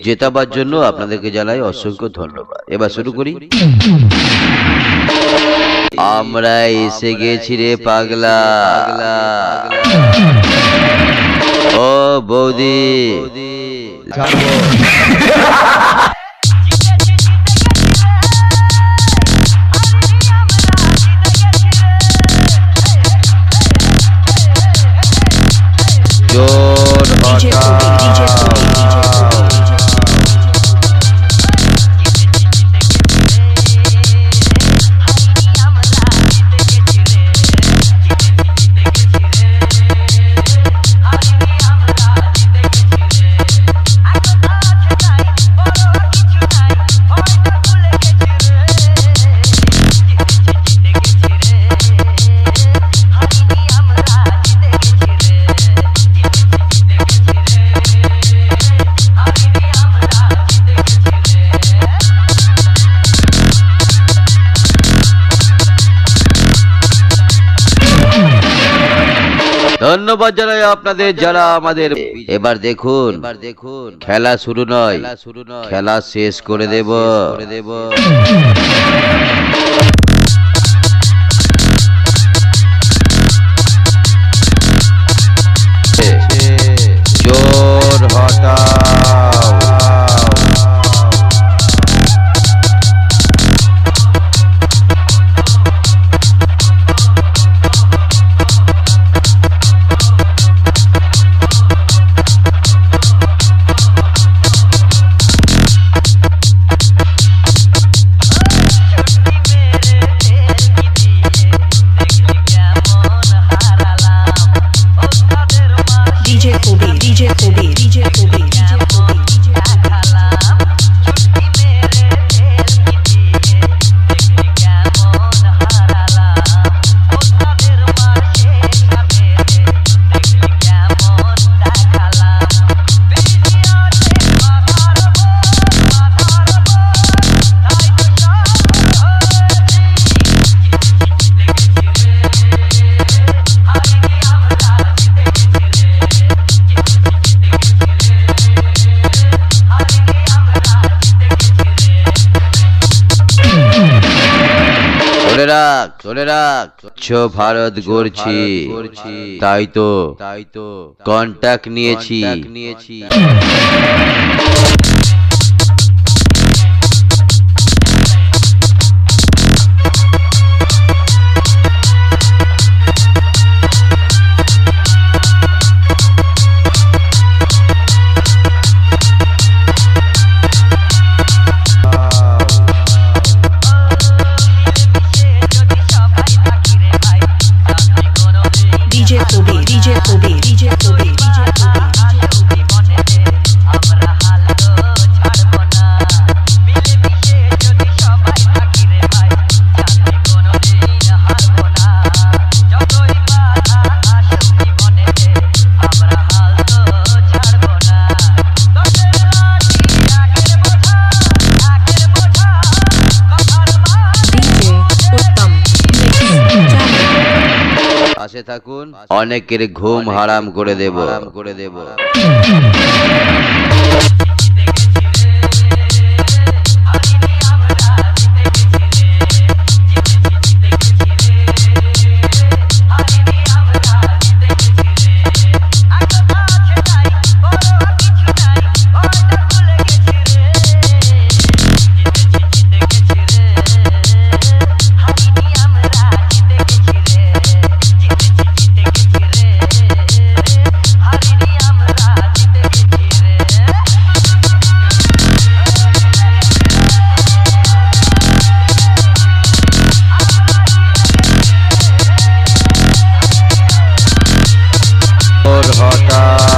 জেতাবার জন্য আপনাদেরকে জানাই অসংখ্য ধন্যবাদ। এবার শুরু করি। আমরা এসে গেছি রে পাগলা, ও বৌদি জোর ধন্যবাদ জানাই আপনাদের যারা আমাদের। এবার দেখুন খেলা শুরু নয়, খেলা শেষ করে দেব। জোর হটাও। চলে রাখ ভারত গড়ছি, তাই তো কন্টাক্ট নিয়েছি। পাশে থাকুন, অনেকের ঘুম হারাম করে দেব। হঠাৎ